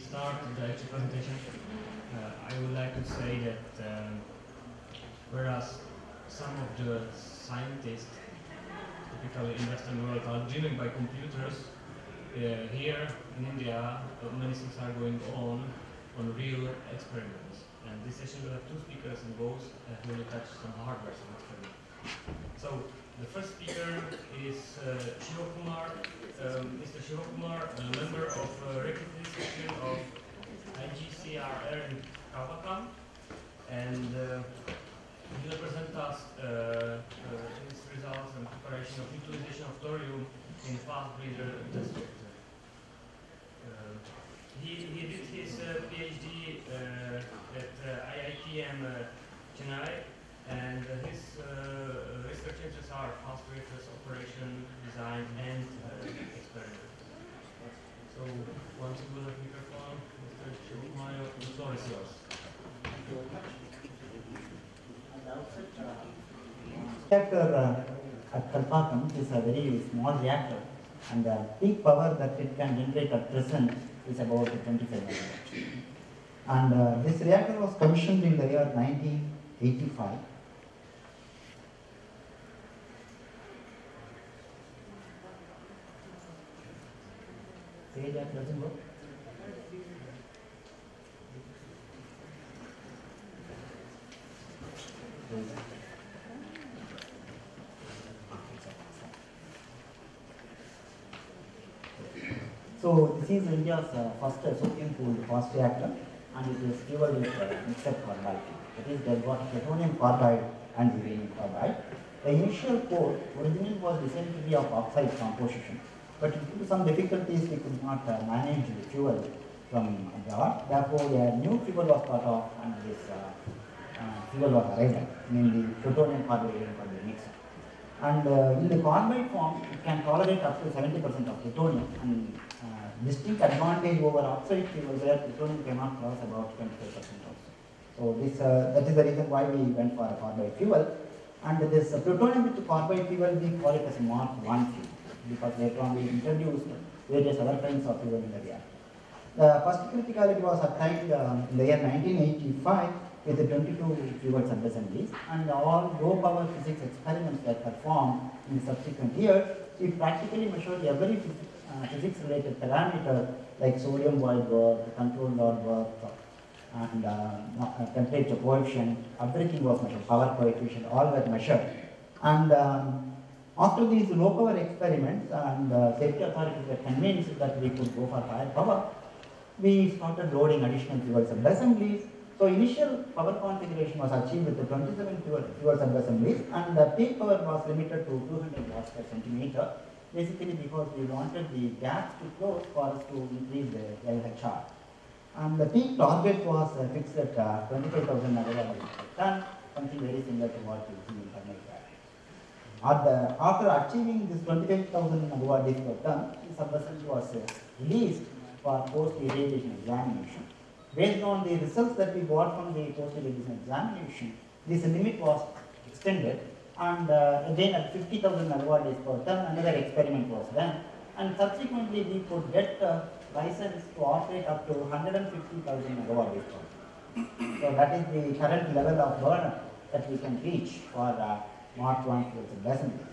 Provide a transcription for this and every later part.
start the actual presentation, I would like to say that whereas some of the scientists, typically in Western world, are driven by computers, here in India, many things are going on real experiments. And this session will have two speakers and both will touch some hardware, some experiments. So the first speaker is Kumar. Mr. Kumar, a member of Reactor section of IGCRR in Kalpakkam, and he will present us his results and preparation of utilization of thorium in fast breeder test reactor. He did his PhD at IITM Chennai, and his research interests are fast reactors, operation, design, and experiment. So once you will have microphone, Mr. Kumar, the floor is yours. Reactor at Kalpakkam is a very small reactor, and the peak power that it can generate at present is about 25 megawatts. And this reactor was commissioned in the year 1985. Say that doesn't work. So this is India's first sodium-cooled fast reactor, and it is fueled with mixed carbide. That is, they have got plutonium carbide and uranium carbide. The initial core originally was designed to be of oxide composition, but due to some difficulties we could not manage the fuel from abroad. Therefore, a new fuel was thought of, and this fuel was arrived at, namely plutonium carbide mixer. And in the carbide form, it can tolerate up to 70% of plutonium, and distinct advantage over oxide fuel where plutonium cannot cross about 25% also. So this that is the reason why we went for a carbide fuel. And this plutonium with carbide fuel, we call it as Mark I fuel, because later on we introduced various other kinds of fuel in the reactor. The first criticality was attained in the year 1985 with the 22 fuel sub-assemblies, and all low power physics experiments were performed in the subsequent years. We practically measured every physics related parameter like sodium void work, control load work, and temperature coefficient. Everything was measured, power coefficient, all were measured. And after these low power experiments, and safety authorities were convinced that we could go for higher power, we started loading additional fuel sub-assemblies. So initial power configuration was achieved with the 27 fuel sub-assemblies, and the peak power was limited to 200 watts per centimeter, basically because we wanted the gaps to close for us to increase the LHR. And the peak target was fixed at 25,000 megawatts per ton, something very similar to what you see in thermal reactors. After achieving this 25,000 megawatts per ton, the sub-assembly was released for post-irradiation examination. Based on the results that we got from the post-irradiation examination, this limit was extended, and again at 50,000 megawatts per ton, another experiment was done, and subsequently we could get license to operate up to 150,000 megawatts per ton. So that is the current level of burn that we can reach for Mark I fuel sub-assembly.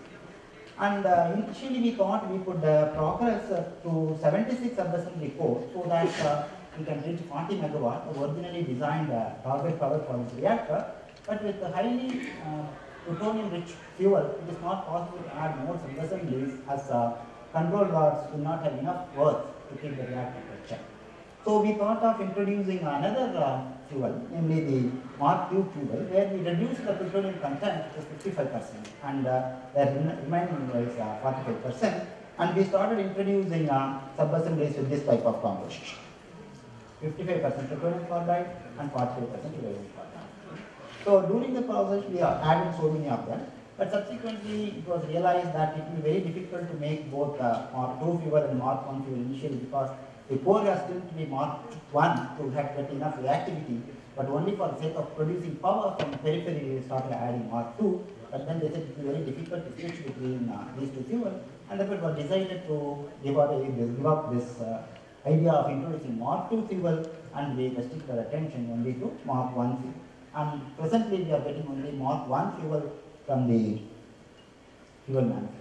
And initially we thought we could progress to 76 sub-assembly cores so that we can reach 40 megawatts, the originally designed target power for this reactor. But with the highly plutonium-rich fuel, it is not possible to add more sub-assemblies as control rods do not have enough work to keep the reactor check. So we thought of introducing another fuel, namely the Mark II fuel, where we reduced the plutonium content to 55%, and the remaining was 45%. And we started introducing sub-assemblies with this type of composition: 55% plutonium carbide and 45% uranium carbide. So during the process, we added so many of them, but subsequently it was realized that it will be very difficult to make both Mark II fuel and Mark I fuel initially, because the core has still to be Mark I to get enough reactivity, but only for the sake of producing power from the periphery we started adding Mark II. But then they said it will be very difficult to switch between these two fuels, and therefore it was decided to give up this idea of introducing Mark II fuel, and we restrict our attention only to Mark I fuel. And presently we are getting only Mark I fuel from the fuel manufacturer.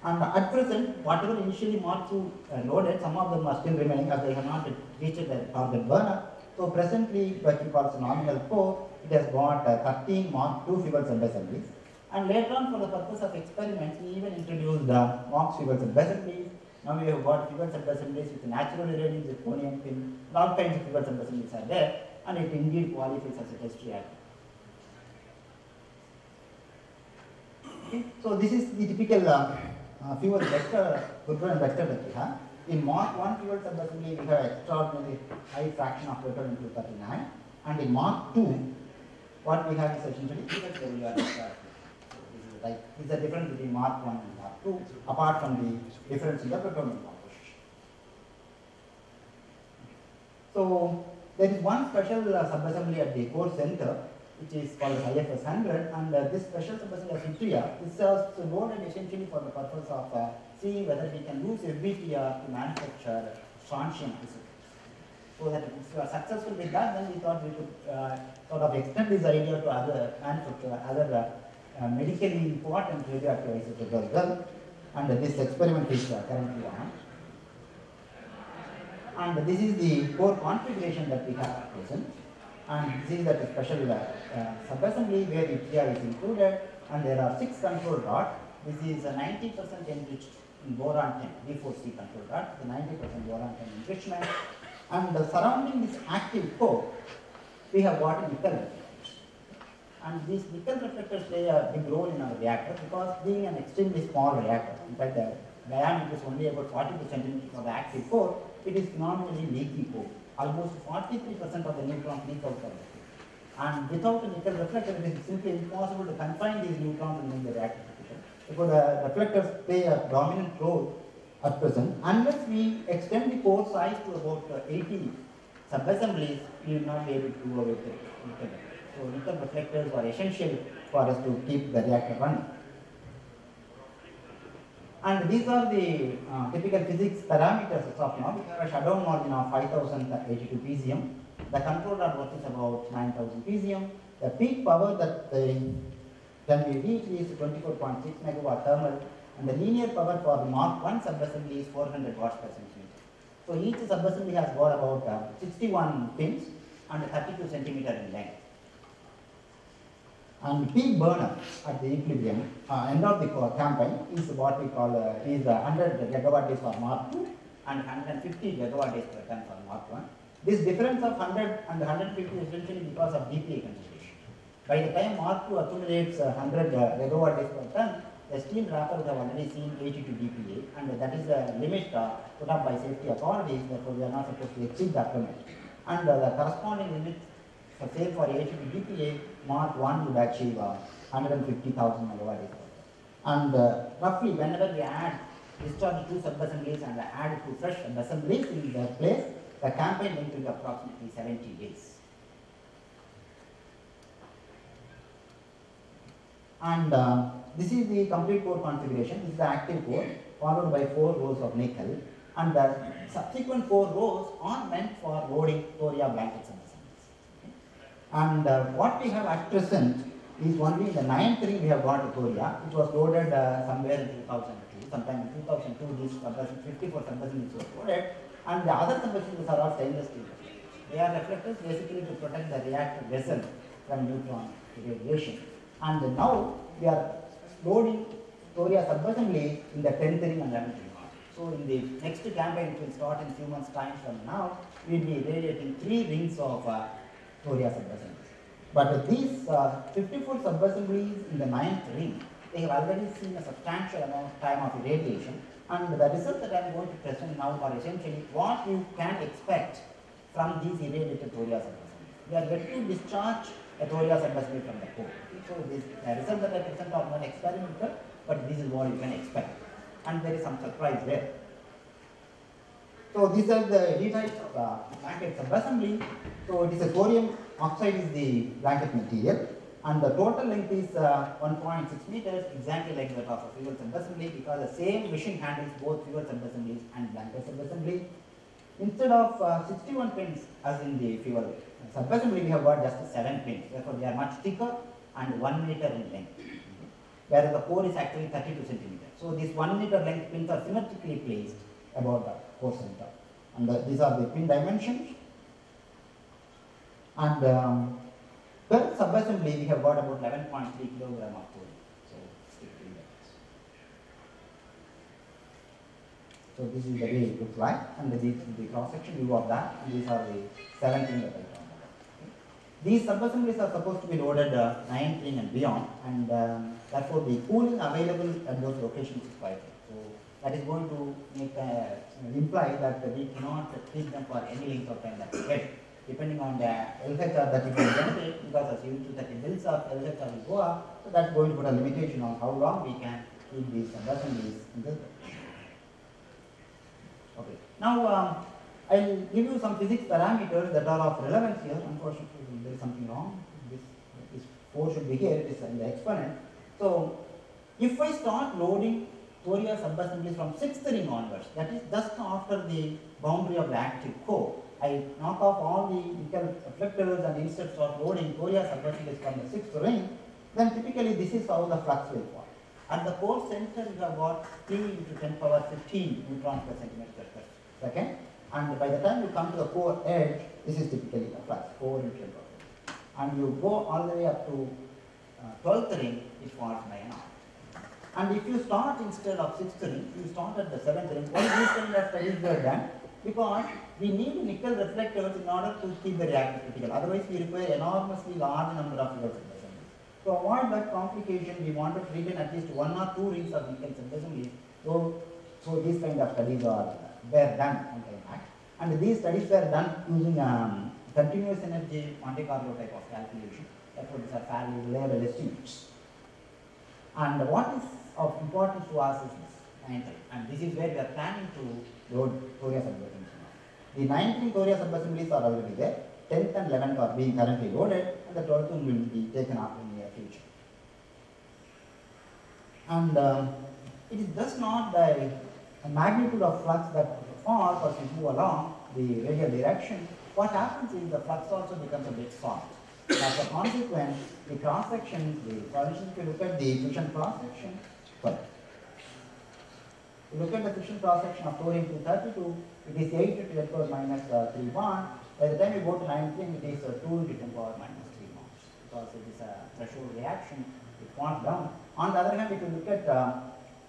And at present, whatever initially Mark II loaded, some of them are still remaining as they have not reached the target burner. So presently, what we call as a nominal core, it has got 13 Mark II fuel sub-assemblies. And later on, for the purpose of experiments, we even introduced the Mark fuel sub-assemblies. Now we have got fuel sub-assemblies with natural irradiance, zirconium pin, all kinds of fuel sub-assemblies are there, and it indeed qualifies as a test reactor. Okay. So this is the typical fuel vector, Goodwin vector that we have. In Mark I fuel subassembly, we have extraordinarily high fraction of plutonium-239, and in Mark II, what we have is essentially fuel cellular. This is the difference between Mark I and Mark II, apart from the difference in the plutonium composition. So there is one special subassembly at the core center, which is called IFS 100, and this special subassembly of Utria is loaded essentially for the purpose of seeing whether we can use FBTR to manufacture strontium isotopes. So that if we are successful with that, then we thought we could sort of extend this idea to other other medically important radioactive isotopes as well. And this experiment is currently on. And this is the core configuration that we have at present. And this is that special subassembly where Utria is included, and there are 6 control dots. This is 90% enriched in boron 10, B4C control dot, the 90% boron 10 enrichment. And surrounding this active core, we have got nickel reflectors. And these nickel reflectors play a big role in our reactor because being an extremely small reactor, in fact the diameter is only about 42 centimeters for the active core, it is phenomenally leaky core. Almost 43% of the neutrons leak out of it. And without a nickel reflector, it is simply impossible to confine these neutrons in the reactor. Because the reflectors play a dominant role at present. Unless we extend the core size to about 80 subassemblies, we will not be able to do away with nickel reflectors. So nickel reflectors are essential for us to keep the reactor running. And these are the typical physics parameters as of now. We have a shutdown margin of 5082 PCM. The control dot worth is about 9000 PCM. The peak power that can be reached is 24.6 megawatt thermal, and the linear power for the Mark I subassembly is 400 watts per centimeter. So each subassembly has got about 61 pins and 32 centimeter in length. And peak burner at the equilibrium end of the campaign is what we call is 100 gigawatt days for Mark II and 150 gigawatt days per ton for Mark I. This difference of 100 and 150 is essentially because of DPA consideration. By the time Mark II accumulates 100 gigawatt days per ton, the steam wrapper would have already seen 82 DPA, and that is the limit put up by safety authorities. Therefore, we are not supposed to exceed that limit. And the corresponding limit for say for 82 DPA, Mark I would achieve 150,000 megawatt days per ton. And roughly, whenever we add discharge 2 subassemblies and add 2 fresh assemblies in their place, the campaign length will be approximately 70 days. And this is the complete core configuration. This is the active core, followed by 4 rows of nickel. And the subsequent 4 rows are meant for loading Thoria blankets and assemblies. Okay. And what we have at present is only in the 9th ring we have got Thoria. It was loaded somewhere in 2002. Sometime in 2002, these 54 subassemblies were loaded. And the other subassemblies are all stainless steel reflectors. They are reflectors basically to protect the reactor vessel from neutron irradiation. And now we are loading Thoria subassembly in the 10th ring and 11th ring. So in the next campaign, which will start in a few months' time from now, we will be irradiating 3 rings of Thoria subassemblies. But these 54 subassemblies in the 9th ring, they have already seen a substantial amount of time of irradiation. And the results that I am going to present now are essentially what you can expect from these irradiated Thoria subassemblies. We are yet to discharge a Thoria subassembly from the core. So the results that I present are not experimental, but this is what you can expect. And there is some surprise there. So these are the details of blanket subassembly. So it is a thorium oxide is the blanket material, and the total length is 1.6 meters, exactly like that of a fuel subassembly, because the same machine handles both fuel subassemblies and blanket subassembly. Instead of 61 pins as in the fuel subassembly, we have got just 7 pins. Therefore, they are much thicker and 1 meter in length, whereas the core is actually 32 centimeters. So, these 1 meter length pins are symmetrically placed about the core center, and these are the pin dimensions. And per subassembly, we have got about 11.3 kilogram of thorium. So this is the way it looks like, and this is the cross-section view of that, and these are the 7 pin that I talked about. Okay. These subassemblies are supposed to be loaded 9 pin and beyond, and therefore the cooling available at those locations is quite low. So that is going to make imply that we cannot keep them for any length of time that we get, depending on the LHR that you can generate, because as U230 builds up, LHR will go up, so that's going to put a limitation on how long we can keep these subassemblies in this. Okay. Now, I'll give you some physics parameters that are of relevance here. Unfortunately, there is something wrong. This 4 should be here. It is in the exponent. So, if I start loading Thorium subassemblies from 6th ring onwards, that is just after the boundary of the active core, I knock off all the nickel reflectors and instead start loading Thorium subassemblies from the 6th ring, then typically this is how the flux will fall. At the core center, you have got 3 into 10 power 15 neutrons per centimeter per second, and by the time you come to the core edge, this is typically the flux, 4 into 10 power 15. And you go all the way up to 12th ring, it falls by an hour. And if you start instead of 6th ring, you start at the 7th ring. Why these kind of studies were done? Because we need nickel reflectors in order to keep the reactor critical. Otherwise, we require enormously large number of fuel cells. To avoid that complication, we want to retain at least 1 or 2 rings of nickel subassemblies. So these kind of studies were done on time. And these studies were done using continuous energy Monte Carlo type of calculation. Therefore, these are fairly reliable estimates. And what is of importance to us is this 9th ring, and this is where we are planning to load Thorium subassemblies. The 9th ring Thorium subassemblies are already there. 10th and 11th are being currently loaded, and the 12th one will be taken up in the near future. And it is just not the magnitude of flux that falls as we move along the radial direction. What happens is the flux also becomes a bit soft. As a consequence, the cross sections, for instance, if you look at the friction cross section, you look at the friction cross section of Thorium-232, it is 8 to the power minus 3 1. By the time you go to 9th ring, it is 2 to 10 power minus 3 moles, because it is a threshold reaction, it falls down. On the other hand, if you look at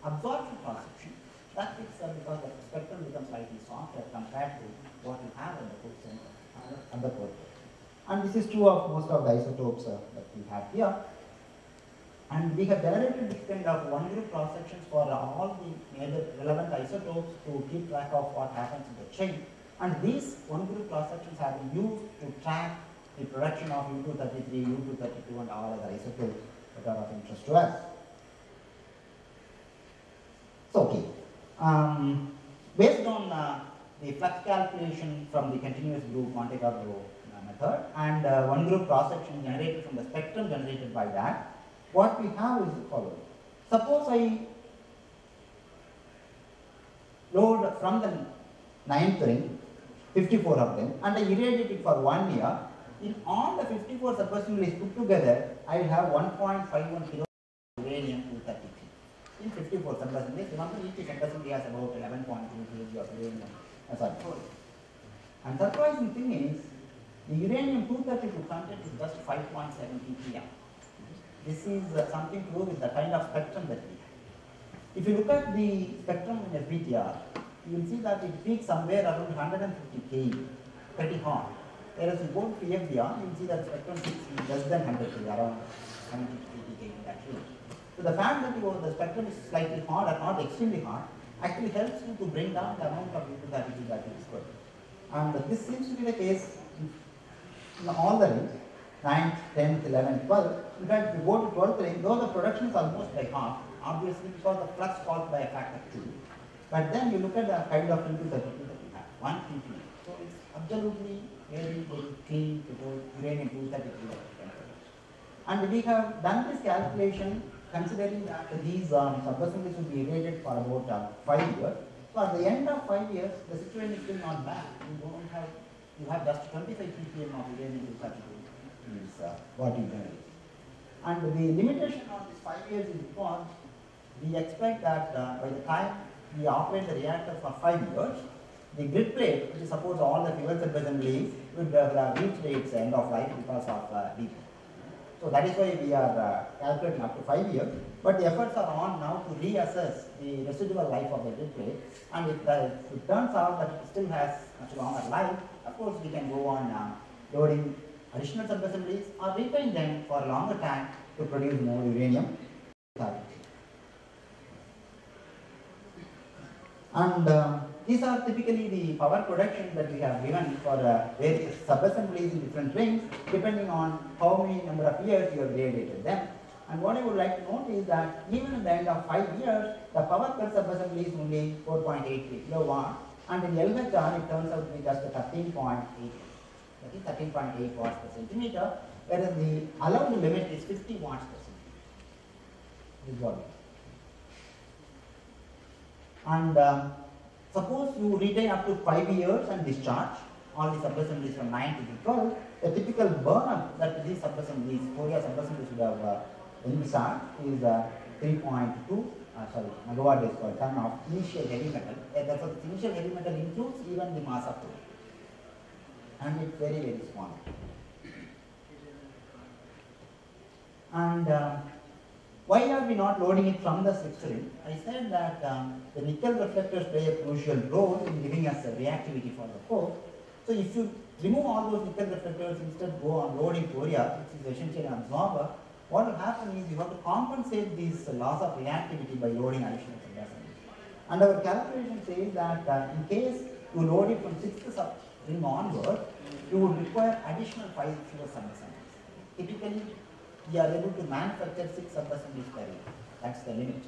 absorption cross section, that is because the spectrum becomes slightly softer compared to what you have at the core center and the core. And this is true of most of the isotopes that we have here. And we have generated this kind of one group cross sections for all the major relevant isotopes to keep track of what happens in the chain. And these one group cross sections have been used to track the production of U233, U232, and all other isotopes that are of interest to us. So, okay. Based on the flux calculation from the continuous group Monte Carlo method and one group cross section generated from the spectrum generated by that, what we have is the following. Suppose I load from the 9th ring 54 of them and I irradiate it for 1 year. In all the 54 subassemblies put together, I will have 1.51 kilo of uranium-233 in 54 subassemblies. Remember, each subassembly has about 11.2 kg of uranium. And surprising thing is, the uranium-232 content is just 5.7 ppm. This is something to do with the kind of spectrum that we have. If you look at the spectrum in FBTR, you will see that it peaks somewhere around 150 K, pretty hot. Whereas you go to FBR, you will see that spectrum is less than 100 K, around 70 K in that range. So the fact that the spectrum is slightly hot or not extremely hot actually helps you to bring down the amount of U232 that is good. And this seems to be the case in all the rings, 9th, 10th, 11th, 12th. In fact, if you go to 12th ring, though the production is almost by half, obviously because the flux falls by a factor 2. But then you look at the kind of U232 that you have, 1 ppm. So it's absolutely very, very clean to go uranium-233. And we have done this calculation considering that these subassemblies will be irradiated for about 5 years. So at the end of 5 years, the situation is still not bad. You have just 25 ppm of uranium-232 is what you generate. And the limitation on this 5 years is because we expect that by the time we operate the reactor for 5 years, the grid plate, which is suppose all the fuel sub-assemblies, would have reached its end of life because of leak. So that is why we are calculating up to 5 years. But the efforts are on now to reassess the residual life of the grid plate. And if it turns out that it still has much longer life, of course we can go on loading additional sub-assemblies or retain them for a longer time to produce more uranium. And these are typically the power production that we have given for various sub-assemblies in different rings, depending on how many number of years you have gradated them. And what I would like to note is that even at the end of 5 years, the power per sub-assembly is only 4.83 kilowatt, and in LHR it turns out to be just 13.8. That is 13.8 watts per centimeter, whereas the allowed limit is 50 watts per centimeter. This is what it is. And suppose you retain up to 5 years and discharge all the sub-assemblies from 9 to 12, the typical burn-up that these sub-assemblies, Korea sub-assemblies would have envisaged is 3.2 megawatt days per ton of initial heavy metal. Therefore, the initial heavy metal includes even the mass of thorium, and it's very, very small. And why are we not loading it from the 6th ring? I said that the nickel reflectors play a crucial role in giving us a reactivity for the core. So if you remove all those nickel reflectors, instead go on loading thorium, which is essentially an absorber, what will happen is you have to compensate this loss of reactivity by loading additional sub-assemblies. And our calculation says that in case you load it from 6th ring onward, you would require additional 5 fewer sub-assemblies. Typically, we are able to manufacture 6 sub-assemblies per year. That's the limit.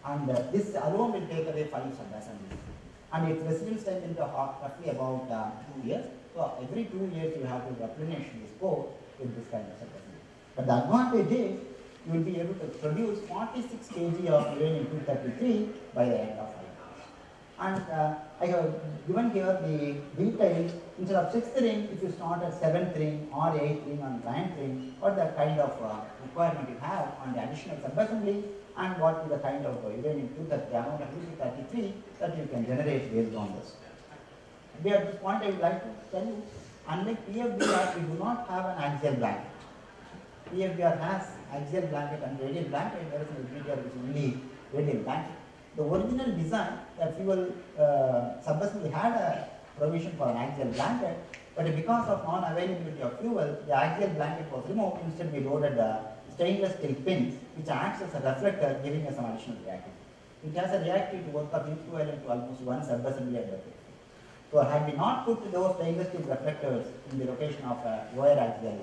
And this alone will take away 5 sub-assemblies. And its residence time will be roughly about 2 years. So every 2 years you have to replenish this core with this kind of sub-assembly. But the advantage is you will be able to produce 46 kg of uranium-233 by the end of 5 years. And I have given here the details. Instead of 6th ring, if you start at 7th ring or 8th ring or 9th ring, what the kind of requirement you have on the additional sub-assembly, and what is the kind of uranium-233 amount of uranium-233 that you can generate based on this. At this point, I would like to tell you, unlike PFBR, we do not have an axial blanket. PFBR has axial blanket and radial blanket, whereas in PFBR is only radial blanket. The original design, the fuel sub-assembly had a provision for an axial blanket, but because of non-availability of fuel, the axial blanket was removed. Instead, we loaded stainless steel pins, which acts as a reflector, giving us some additional reactivity. It has a reactivity worth of equivalent to almost 1 sub-assembly at the pit. So, had we not put those stainless steel reflectors in the location of a lower axial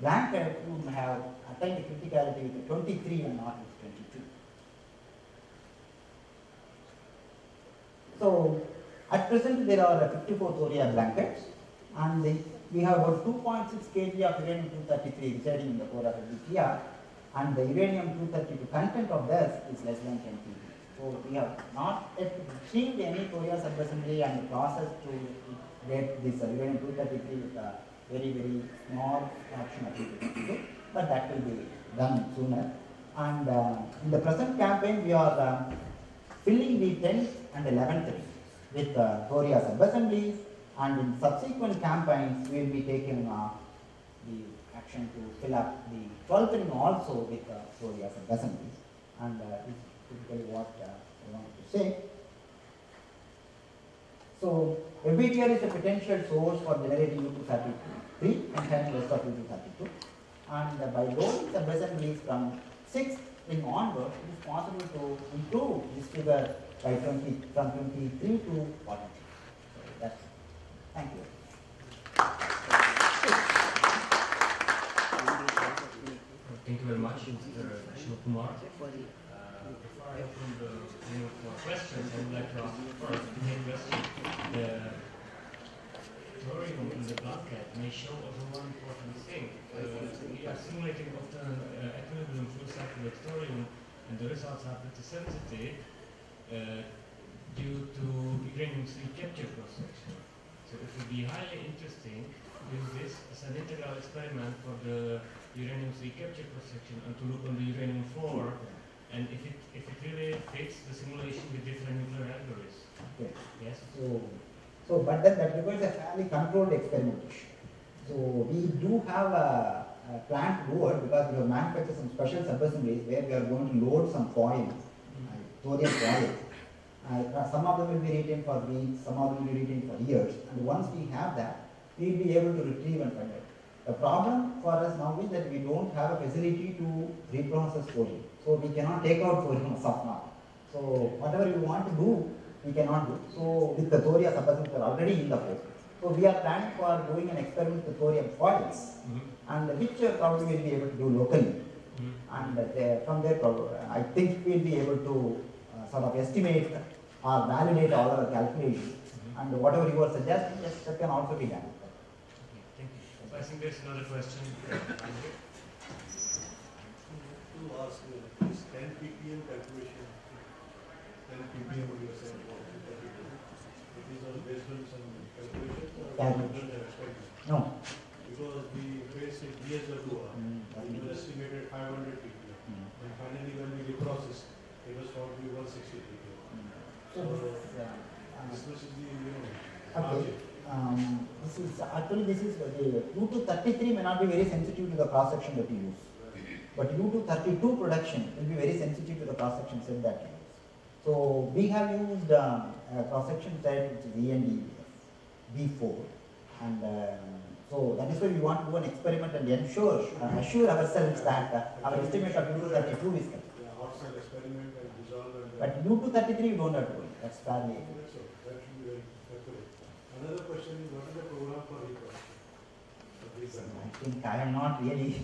blanket, we would have attained a criticality with 23 and not with 22. So, at present there are 54 thorium blankets, and we have about 2.6 kg of uranium-233 residing in the core of LBTR, and the uranium-232 content of this is less than 10 kg. So, we have not yet achieved any thorium sub-assembly and the process to get this uranium-233 with a very, very small fraction of it, but that will be done sooner. And in the present campaign, we are filling the 10th and 11th ring with thorium sub-assemblies, and in subsequent campaigns, we will be taking the action to fill up the 12th ring also with thorium sub-assemblies, and this is typically what I wanted to say. So, LBTR is a potential source for generating U-233 containing less of U-232, and by loading sub-assemblies from 6th ring onward, it is possible to improve this figure by from 23 to 43. So, that's it. Thank you. Thank you very much, Mr. Kumar. Before I open the room for questions, I would like to ask first the main question. The thorium in the blanket may show us one important thing. We are simulating often equilibrium full cycle with thorium, and the results are pretty sensitive. due to uranium-3 capture cross-section. So it would be highly interesting to use this as an integral experiment for the uranium-3 capture cross-section and to look on the uranium-4, and if it really fits the simulation with different nuclear algorithms. Okay. Yes. So, but then that requires a fairly controlled experimentation. So we do have a plan to do it because we have manufactured some special subassemblies where we are going to load some foil, thorium foil. Some of them will be retained for weeks, some of them will be retained for years, and once we have that, we will be able to retrieve and find it. The problem for us now is that we don't have a facility to reprocess thorium. So we cannot take out thorium as of now. So whatever we want to do, we cannot do. So with the thorium subassemblies are already in the port. So we are planning for doing an experiment with thorium foils, and which probably we'll be able to do locally. And from there, I think we'll be able to sort of estimate or validate all our calculations. And whatever you are suggesting, yes, that can also be done. Okay, thank you. So I think there's another question. To ask this 10 ppm calculation, 10 ppm you said, it is based on some calculations or No. Because we faced it years ago, it was estimated 500 ppm, and finally when we reprocessed, it was found to be 160 ppm. So this was the, okay. This is the U233 may not be very sensitive to the cross section that you use, but U232 production will be very sensitive to the cross section set that you use. So we have used a cross section set which is END B4, and so that is why we want to do an experiment and assure ourselves that our estimate of U232 is correct. Outside experiment and dissolve and but U233 you don't have to worry. That's fairly. So that should be very accurate. Another question is, what is the program for reprocessing? I think I am not really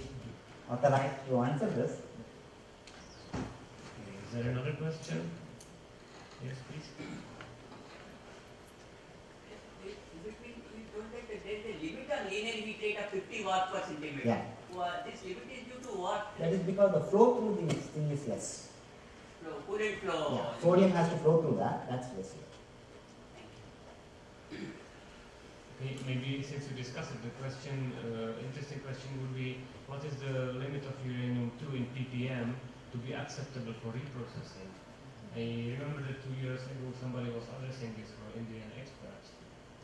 authorized to answer this. Is there another question? Yes, please. There is a limit on linear heat rate of 50 watts per centimeter. Yeah. This limit is due to what? That is because the flow through this thing is less. Coolant flow. Yeah. Sodium has to flow through that. That's less. Okay, maybe since we discussed it, the question, interesting question would be, what is the limit of uranium-2 in ppm to be acceptable for reprocessing? I remember that 2 years ago somebody was addressing this for Indian experts,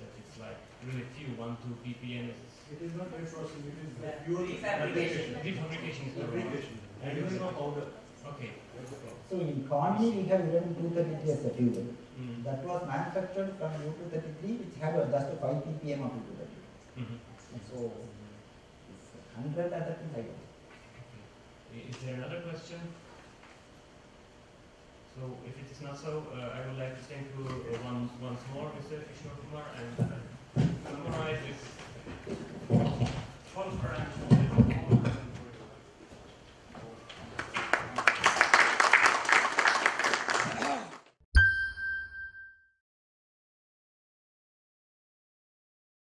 that it's like really few, 1-2 ppm. It is not reprocessing, it is pure Refabrication is the one. and it is not powder. Okay. So in Conley we have uranium-233 as a fuel. That was manufactured from U233, which had just a 5 ppm of U233. So it's 100 at that thing I don't know. Is there another question? So if it is not so, I would like to thank you once more, Mr. Kumar, and summarize this conference.